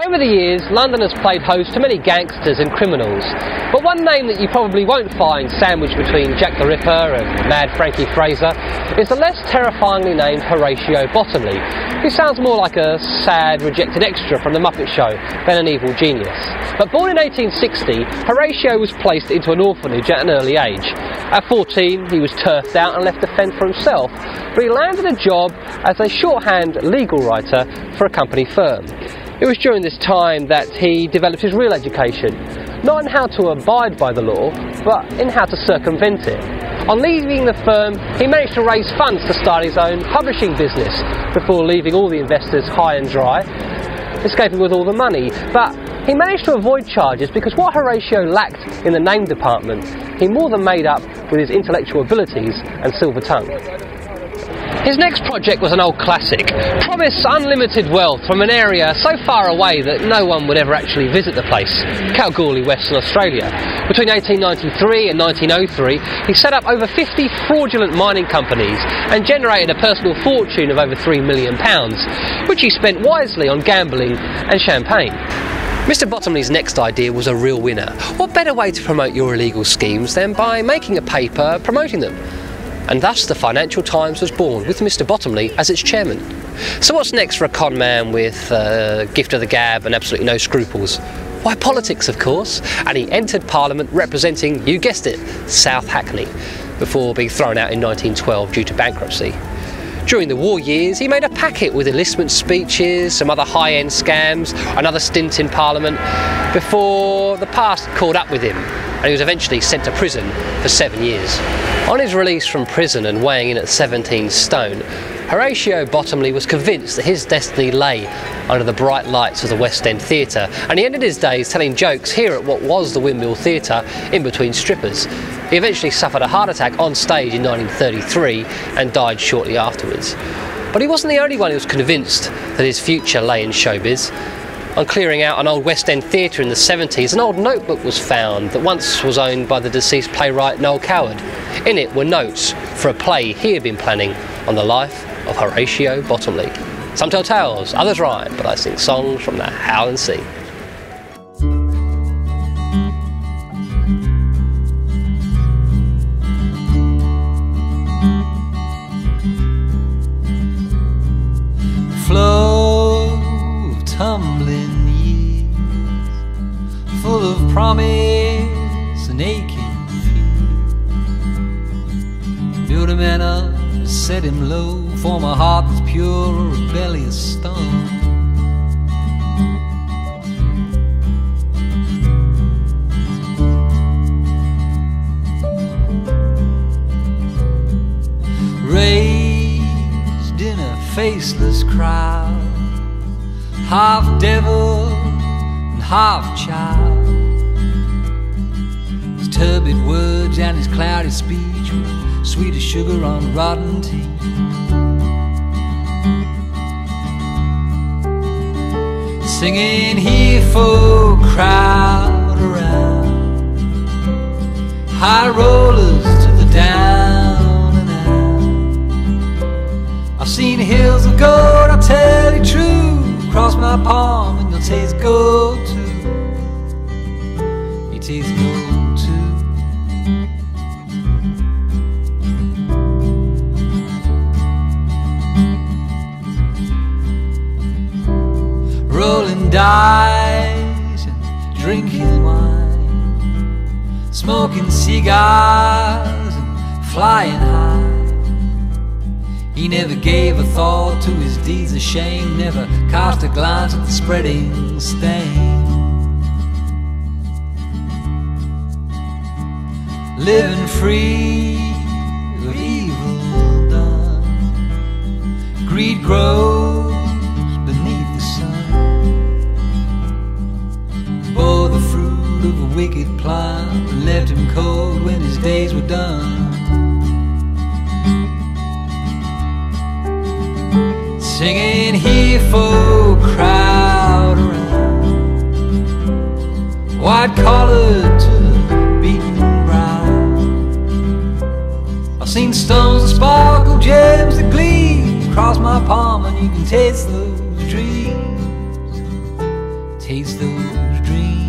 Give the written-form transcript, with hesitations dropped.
Over the years, London has played host to many gangsters and criminals, but one name that you probably won't find sandwiched between Jack the Ripper and Mad Frankie Fraser is the less terrifyingly named Horatio Bottomley, who sounds more like a sad, rejected extra from the Muppet Show than an evil genius. But born in 1860, Horatio was placed into an orphanage at an early age. At 14, he was turfed out and left to fend for himself, but he landed a job as a shorthand legal writer for a company firm. It was during this time that he developed his real education, not in how to abide by the law, but in how to circumvent it. On leaving the firm, he managed to raise funds to start his own publishing business before leaving all the investors high and dry, escaping with all the money. But he managed to avoid charges because what Horatio lacked in the name department, he more than made up with his intellectual abilities and silver tongue. His next project was an old classic, promised unlimited wealth from an area so far away that no one would ever actually visit the place, Kalgoorlie, Western Australia. Between 1893 and 1903, he set up over 50 fraudulent mining companies and generated a personal fortune of over £3 million, which he spent wisely on gambling and champagne. Mr. Bottomley's next idea was a real winner. What better way to promote your illegal schemes than by making a paper promoting them? And thus the Financial Times was born, with Mr. Bottomley as its chairman. So what's next for a con man with gift of the gab and absolutely no scruples? Why, politics, of course. And he entered Parliament representing, you guessed it, South Hackney, before being thrown out in 1912 due to bankruptcy. During the war years, he made a packet with enlistment speeches, some other high-end scams, another stint in Parliament, before the past caught up with him, and he was eventually sent to prison for 7 years. On his release from prison and weighing in at 17 stone, Horatio Bottomley was convinced that his destiny lay under the bright lights of the West End Theatre, and he ended his days telling jokes here at what was the Windmill Theatre in between strippers. He eventually suffered a heart attack on stage in 1933 and died shortly afterwards. But he wasn't the only one who was convinced that his future lay in showbiz. On clearing out an old West End theatre in the 70s, an old notebook was found that once was owned by the deceased playwright Noel Coward. In it were notes for a play he had been planning on the life of Horatio Bottomley. Some tell tales, others rhyme, but I sing songs from the howling sea. Flow of tumbling years, full of promise and aching fear. Build a man up, set him low, form a heart that's pure, a rebellious stone. Raised in a faceless crowd, half devil and half child. His turbid words and his cloudy speech were sweet as sugar on rotten tea. Singing here for crowd around, high rollers to the down and out. I've seen hills of gold, I'll tell you true, cross my palm and you'll taste gold too. You taste gold too. Rolling dice and drinking wine, smoking cigars and flying high. He never gave a thought to his deeds of shame, never cast a glance at the spreading stain. Living free of evil done, greed grows beneath the sun. Bore the fruit of a wicked plant and left him cold when his days were done. Singing here for crowd around, white collar to the beaten brow. I've seen stones that sparkle, gems that gleam, cross my palm and you can taste those dreams. taste those dreams.